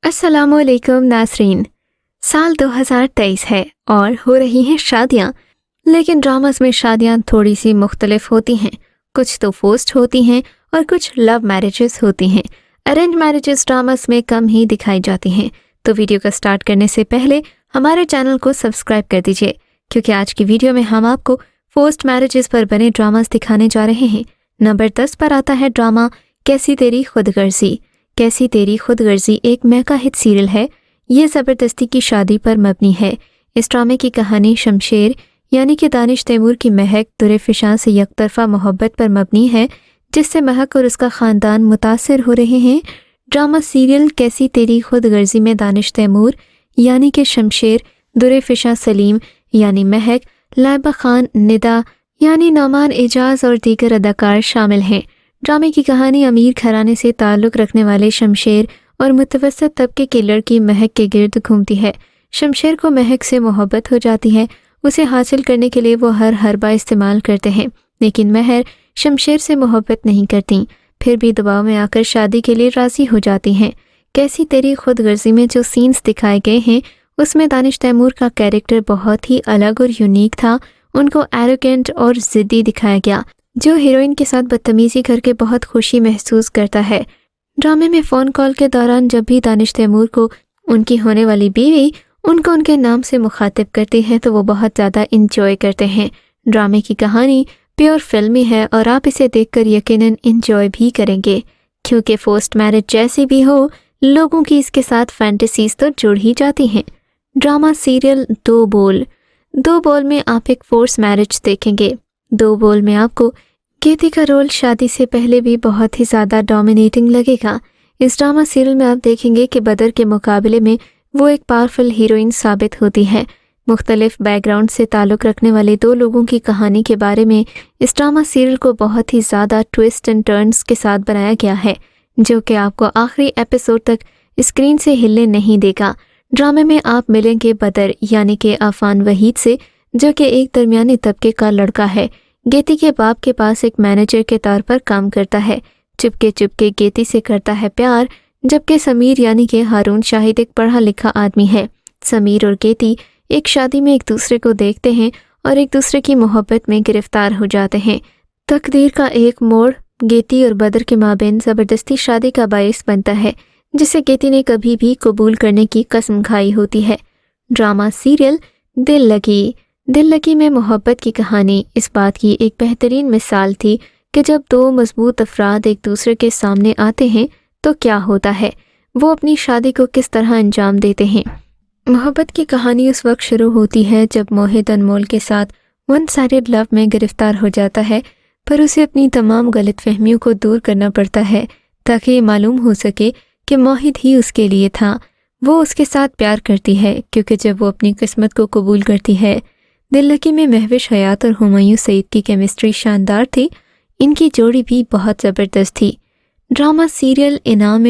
अस्सलामु अलैकुम नाज़रीन। साल 2023 है और हो रही हैं शादियाँ, लेकिन ड्रामास में शादियाँ थोड़ी सी मुख्तलिफ होती हैं। कुछ तो फोर्स्ड होती हैं और कुछ लव मैरिजेस होती हैं। अरेंज मैरिजेस ड्रामास में कम ही दिखाई जाती हैं। तो वीडियो का स्टार्ट करने से पहले हमारे चैनल को सब्सक्राइब कर दीजिए, क्योंकि आज की वीडियो में हम आपको फोर्स्ड मैरिजेस पर बने ड्रामास दिखाने जा रहे हैं। नंबर 10 पर आता है ड्रामा कैसी तेरी खुदगर्जी। कैसी तेरी खुदगर्जी एक मेगा हिट सीरियल है। ये ज़बरदस्ती की शादी पर मबनी है। इस ड्रामे की कहानी शमशेर यानी कि दानिश तैमूर की महक दुर-ए-फिशां से यकतरफा मोहब्बत पर मबनी है, जिससे महक और उसका ख़ानदान मुतासिर हो रहे हैं। ड्रामा सीरियल कैसी तेरी खुदगर्जी में दानिश तैमूर यानी कि शमशेर, दुर-ए-फिशां सलीम यानी महक, लाइबा खान, निदा यानी नौमान एजाज और दीगर अदाकार शामिल हैं। ड्रामे की कहानी अमीर घराने से ताल्लुक़ रखने वाले शमशेर और मुतवस्सित तबके की लड़की महक के गिर्द घूमती है। शमशेर को महक से मोहब्बत हो जाती है। उसे हासिल करने के लिए वो हर हरबा इस्तेमाल करते हैं, लेकिन महर शमशेर से मोहब्बत नहीं करती। फिर भी दबाव में आकर शादी के लिए राज़ी हो जाती हैं। कैसी तेरी खुदगर्जी में जो सीन्स दिखाए गए हैं, उसमें दानिश तैमूर का कैरेक्टर बहुत ही अलग और यूनिक था। उनको एरोगेंट और ज़िद्दी दिखाया गया, जो हीरोइन के साथ बदतमीजी करके बहुत खुशी महसूस करता है। ड्रामे में फ़ोन कॉल के दौरान जब भी दानिश तैमूर को उनकी होने वाली बीवी उनको उनके नाम से मुखातिब करती है, तो वो बहुत ज़्यादा इंजॉय करते हैं। ड्रामे की कहानी प्योर फिल्मी है और आप इसे देखकर यकीनन इंजॉय भी करेंगे, क्योंकि फोर्स्ड मैरिज जैसी भी हो, लोगों की इसके साथ फैंटेसीज तो जुड़ ही जाती हैं। ड्रामा सीरियल दो बोल में आप एक फोर्स मैरिज देखेंगे। दो बोल में आपको केती का रोल शादी से पहले भी बहुत ही ज़्यादा डोमिनेटिंग लगेगा। इस ड्रामा सीरियल में आप देखेंगे कि बदर के मुकाबले में वो एक पावरफुल हीरोइन साबित होती है। मुख्तलिफ बैकग्राउंड से ताल्लुक़ रखने वाले दो लोगों की कहानी के बारे में इस ड्रामा सीरियल को बहुत ही ज़्यादा ट्विस्ट एंड टर्न्स के साथ बनाया गया है, जो कि आपको आखिरी एपिसोड तक स्क्रीन से हिलने नहीं देगा। ड्रामे में आप मिलेंगे बदर यानी कि आफान वहीद से, जो कि एक दरमियानी तबके का लड़का है। गेती के बाप के पास एक मैनेजर के तौर पर काम करता है। चुपके गेती से करता है प्यार, जबकि समीर यानी कि हारून शाहिद एक पढ़ा लिखा आदमी है। समीर और गेती एक शादी में एक दूसरे को देखते हैं और एक दूसरे की मोहब्बत में गिरफ्तार हो जाते हैं। तकदीर का एक मोड़ गेती और बदर के माबेन ज़बरदस्ती शादी का बायस बनता है, जिसे गेती ने कभी भी कबूल करने की कसम खाई होती है। ड्रामा सीरियल दिल लगी में मोहब्बत की कहानी इस बात की एक बेहतरीन मिसाल थी कि जब दो मजबूत अफराद एक दूसरे के सामने आते हैं तो क्या होता है, वो अपनी शादी को किस तरह अंजाम देते हैं। मोहब्बत की कहानी उस वक्त शुरू होती है जब मोहित अनमोल के साथ वन साइडेड लव में गिरफ्तार हो जाता है, पर उसे अपनी तमाम गलतफहमियों को दूर करना पड़ता है ताकि ये मालूम हो सके कि मोहित ही उसके लिए था। वो उसके साथ प्यार करती है, क्योंकि जब वो अपनी किस्मत को कबूल करती है। दिल लगी में महविश हयात और हुमायूं सईद की केमिस्ट्री शानदार थी। इनकी जोड़ी भी बहुत ज़बरदस्त थी। ड्रामा सीरियल इनाम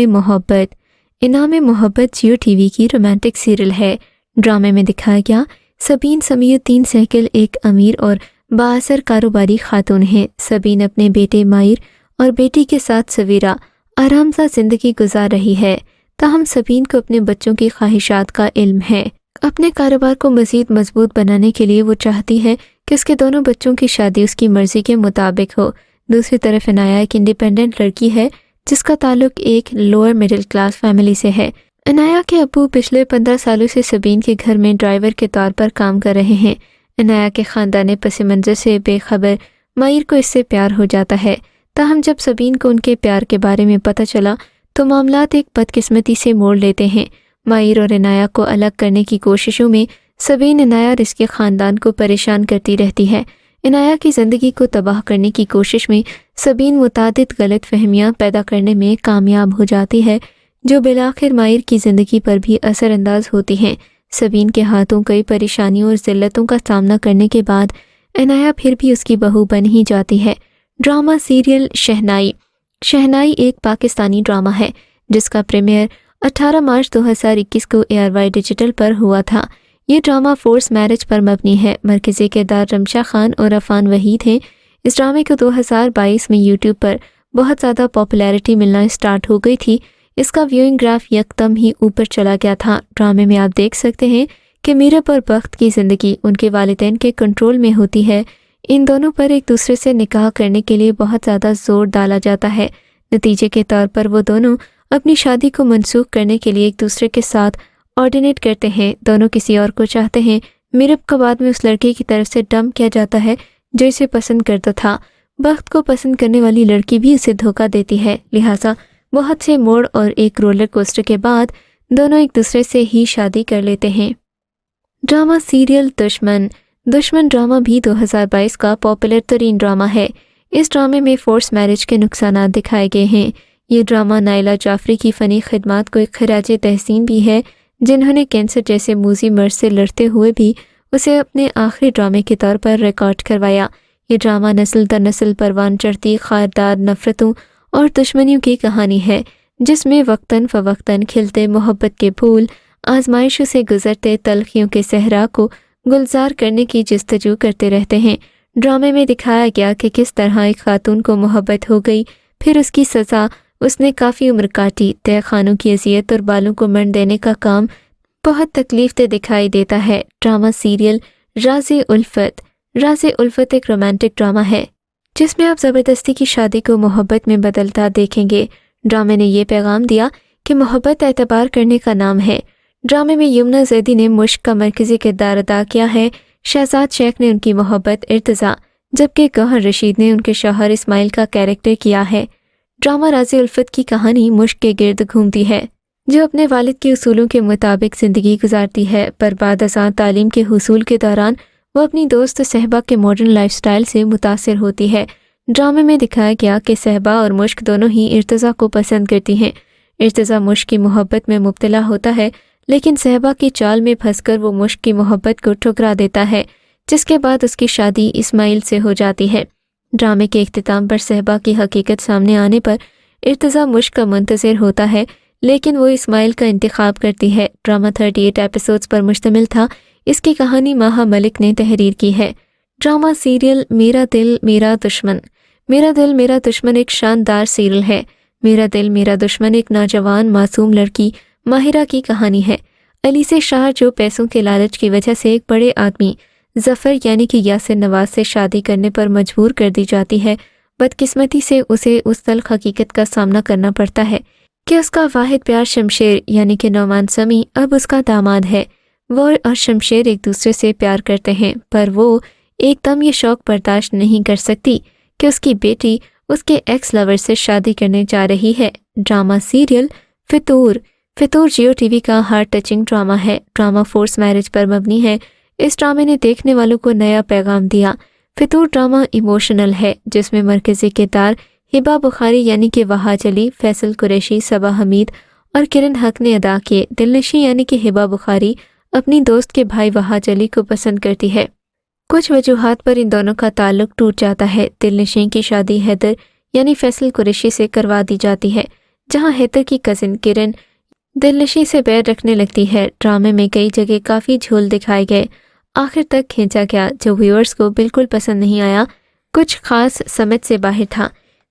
मोहब्बत जियो टीवी की रोमांटिक सीरियल है। ड्रामे में दिखाया गया सबीन समीउद्दीन सहगल एक अमीर और बाअसर कारोबारी खातून है। सबीन अपने बेटे माहिर और बेटी के साथ सवेरा आरामसा ज़िंदगी गुजार रही है, ताहम सबीन को अपने बच्चों की ख्वाहिशात का इल्म है। अपने कारोबार को मज़ीद मजबूत बनाने के लिए वो चाहती है कि उसके दोनों बच्चों की शादी उसकी मर्ज़ी के मुताबिक हो। दूसरी तरफ इनाया एक इंडिपेंडेंट लड़की है जिसका ताल्लुक एक लोअर मिडिल क्लास फैमिली से है। इनाया के अब्बू पिछले 15 सालों से सबीन के घर में ड्राइवर के तौर पर काम कर रहे हैं। इनाया के ख़ानदानी पस मंज़र से बेखबर माहिर को इससे प्यार हो जाता है, ताहम जब सबीन को उनके प्यार के बारे में पता चला तो मामलात एक बदकिस्मती से मोड़ लेते हैं। माहिर और इनाया को अलग करने की कोशिशों में सबीन इनाया और इसके ख़ानदान को परेशान करती रहती है। इनाया की ज़िंदगी को तबाह करने की कोशिश में सबीन मुतादिद गलत फहमियाँ पैदा करने में कामयाब हो जाती है, जो बिलाखिर माहिर की ज़िंदगी पर भी असरअंदाज होती हैं। सबीन के हाथों कई परेशानियों और ज़िल्लतों का सामना करने के बाद इनाया फिर भी उसकी बहू बन ही जाती है। ड्रामा सीरियल शहनाई एक पाकिस्तानी ड्रामा है जिसका प्रीमियर 18 मार्च 2021 को ARY डिजिटल पर हुआ था। ये ड्रामा फोर्स मैरिज पर मबनी है। मरकज़ी किरदार रमशा खान और आफान वहीद हैं। इस ड्रामे को 2022 में यूट्यूब पर बहुत ज़्यादा पॉपुलैरिटी मिलना स्टार्ट हो गई थी। اس کا ویونگ گراف یکدم ہی اوپر چلا گیا تھا۔ ڈرامے میں آپ دیکھ سکتے ہیں کہ میرب اور بخت کی زندگی ان کے والدین کے کنٹرول میں ہوتی ہے۔ ان دونوں پر ایک دوسرے سے نکاح کرنے کے لیے بہت زیادہ زور ڈالا جاتا ہے۔ نتیجے کے طور پر وہ دونوں اپنی شادی کو منسوخ کرنے کے لیے ایک دوسرے کے ساتھ آرڈینیٹ کرتے ہیں۔ دونوں کسی اور کو چاہتے ہیں۔ میرب کو بعد میں اس لڑکے کی طرف سے ڈمپ کیا جاتا ہے جو اسے پسند کرتا تھا۔ بخت کو پسند کرنے والی لڑکی بھی اسے دھوکہ دیتی ہے، لہٰذا بہت سے موڑ اور ایک رولر کوسٹر کے بعد دونوں ایک دوسرے سے ہی شادی کر لیتے ہیں۔ ڈرامہ سیریل دشمن ڈرامہ بھی 2022 کا پاپولر ترین ڈرامہ ہے۔ اس ڈرامے میں فورس میرج کے نقصانات دکھائے گئے ہیں۔ یہ ڈرامہ نائلہ جعفری کی فنی خدمات کو ایک خراج تحسین بھی ہے، جنہوں نے کینسر جیسے موذی مرض سے لڑتے ہوئے بھی اسے اپنے آخری ڈرامے کے طور پر ریکارڈ کروایا۔ یہ ڈرامہ نسل در نسل پروان چڑھتی خاردار نفرتوں اور دشمنیوں کی کہانی ہے، جس میں وقتاً فوقتاً کھلتے محبت کے پھول آزمائشوں سے گزرتے تلخیوں کے صحرا کو گلزار کرنے کی جستجو کرتے رہتے ہیں۔ ڈرامے میں دکھایا گیا کہ کس طرح ایک خاتون کو محبت ہو گئی، پھر اس کی سزا، اس نے کافی عمر کاٹی۔ تہ خانوں کی اذیت اور بالوں کو منڈ دینے کا کام بہت تکلیف دہ دکھائی دیتا ہے۔ ڈرامہ سیریل راز الفت ایک رومانٹک ڈرامہ ہے جس میں آپ زبردستی کی شادی کو محبت میں بدلتا دیکھیں گے۔ ڈرامے نے یہ پیغام دیا کہ محبت اعتبار کرنے کا نام ہے۔ ڈرامے میں یمنا زیدی نے مشک کا مرکزی کردار ادا کیا ہے، شہزاد شیخ نے ان کی محبت ارتضیٰ، جبکہ گوہر رشید نے ان کے شوہر اسماعیل کا کیریکٹر کیا ہے۔ ڈرامہ راز الفت کی کہانی مشک کے گرد گھومتی ہے، جو اپنے والد کے اصولوں کے مطابق زندگی گزارتی ہے، پر بعد ازاں تعلیم کے حصول کے دوران وہ اپنی دوست صہبا کے ماڈرن لائف سٹائل سے متاثر ہوتی ہے۔ ڈرامے میں دکھایا گیا کہ صہبا اور مشک دونوں ہی ارتضیٰ کو پسند کرتی ہیں۔ ارتضیٰ مشک کی محبت میں مبتلا ہوتا ہے، لیکن صہبا کی چال میں پھنس کر وہ مشک کی محبت کو ٹھکرا دیتا ہے، جس کے بعد اس کی شادی اسماعیل سے ہو جاتی ہے۔ ڈرامے کے اختتام پر صہبا کی حقیقت سامنے آنے پر ارتضیٰ مشک کا منتظر ہوتا ہے، لیکن وہ اسماعیل کا انتخاب کرتی ہے۔ ڈرامہ 38 ایپیسوڈز پر مشتمل تھا۔ اس کی کہانی ماہا ملک نے تحریر کی ہے۔ ڈرامہ سیریل میرا دل میرا دشمن ایک شاندار سیریل ہے۔ میرا دل میرا دشمن ایک نوجوان معصوم لڑکی ماہرہ کی کہانی ہے، علیسہ شاہ، جو پیسوں کے لالچ کی وجہ سے ایک بڑے آدمی ظفر یعنی کہ یاسر نواز سے شادی کرنے پر مجبور کر دی جاتی ہے۔ بدقسمتی سے اسے اس تلخ حقیقت کا سامنا کرنا پڑتا ہے کہ اس کا واحد پیار شمشیر یعنی کہ نعمان سمیع اب اس کا داماد ہے۔ وہ اور شمشیر ایک دوسرے سے پیار کرتے ہیں، پر وہ ایک دم یہ شوق برداشت نہیں کر سکتی کہ اس کی بیٹی اس کے ایکس لور سے شادی کرنے جا رہی ہے۔ Drama serial Fitoor Geo TV وی کا ہارٹ ٹچنگ ڈرامہ ہے۔ ڈرامہ فورس میرج پر مبنی ہے۔ اس ڈرامے نے دیکھنے والوں کو نیا پیغام دیا۔ فطور ڈرامہ ایموشنل ہے، جس میں مرکزی کردار ہبہ بخاری یعنی کہ وہاج علی، فیصل قریشی، صبا حمید اور کرن حق نے ادا کیے۔ دلنشیں یعنی کہ ہبہ بخاری اپنی دوست کے بھائی وہاج علی کو پسند کرتی ہے۔ کچھ وجوہات پر ان دونوں کا تعلق ٹوٹ جاتا ہے۔ دلنشیں کی شادی حیدر یعنی فیصل قریشی سے کروا دی جاتی ہے، جہاں حیدر کی کزن کرن دلنشیں سے بیر رکھنے لگتی ہے۔ ڈرامے میں کئی جگہ کافی جھول دکھائے گئے، آخر تک کھینچا گیا جو ویورز کو بالکل پسند نہیں آیا۔ کچھ خاص سمجھ سے باہر تھا۔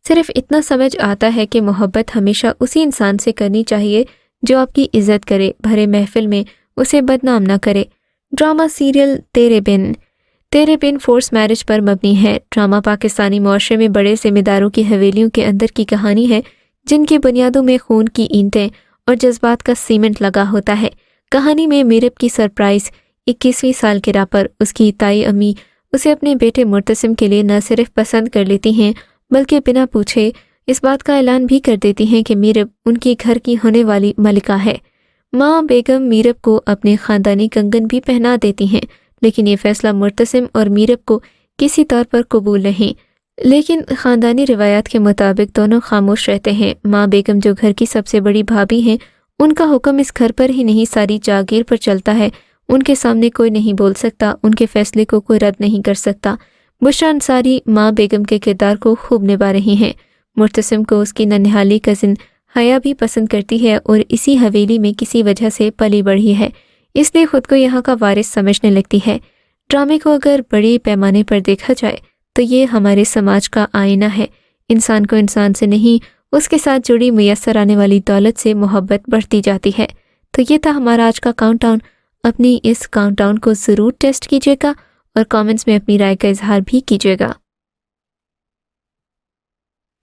صرف اتنا سمجھ آتا ہے کہ محبت ہمیشہ اسی انسان سے کرنی چاہیے جو آپ کی عزت کرے، بھرے محفل میں اسے بدنام نہ کرے۔ ڈرامہ سیریل تیرے بن فورس میرج پر مبنی ہے۔ ڈرامہ پاکستانی معاشرے میں بڑے ذمہ داروں کی حویلیوں کے اندر کی کہانی ہے، جن کی بنیادوں میں خون کی اینٹیں اور جذبات کا سیمنٹ لگا ہوتا ہے۔ کہانی میں میرب کی سرپرائز 21ویں سالگرہ پر اس کی تائی امی اسے اپنے بیٹے مرتسم کے لیے نہ صرف پسند کر لیتی ہیں بلکہ بنا پوچھے اس بات کا اعلان بھی کر دیتی ہیں کہ میرب ان کی گھر کی ہونے والی ملکہ ہے۔ ماں بیگم میرب کو اپنے خاندانی کنگن بھی پہنا دیتی ہیں، لیکن یہ فیصلہ مرتسم اور میرب کو کسی طور پر قبول نہیں، لیکن خاندانی روایات کے مطابق دونوں خاموش رہتے ہیں۔ ماں بیگم جو گھر کی سب سے بڑی بھابھی ہیں، ان کا حکم اس گھر پر ہی نہیں ساری جاگیر پر چلتا ہے۔ ان کے سامنے کوئی نہیں بول سکتا، ان کے فیصلے کو کوئی رد نہیں کر سکتا۔ بشرا انصاری ماں بیگم کے کردار کو خوب نبھا رہی ہیں۔ مرتسم کو اس کی ننہالی کزن حیا بھی پسند کرتی ہے اور اسی حویلی میں کسی وجہ سے پلی بڑھی ہے، اس لیے خود کو یہاں کا وارث سمجھنے لگتی ہے۔ ڈرامے کو اگر بڑے پیمانے پر دیکھا جائے تو یہ ہمارے سماج کا آئینہ ہے۔ انسان کو انسان سے نہیں، اس کے ساتھ جڑی میسر آنے والی دولت سے محبت بڑھتی جاتی ہے۔ تو یہ تھا ہمارا آج کا کاؤنٹ ڈاؤن۔ اپنی اس کاؤنٹ ڈاؤن کو ضرور ٹیسٹ کیجیے گا اور کامنٹس میں اپنی رائے کا اظہار بھی کیجیے گا۔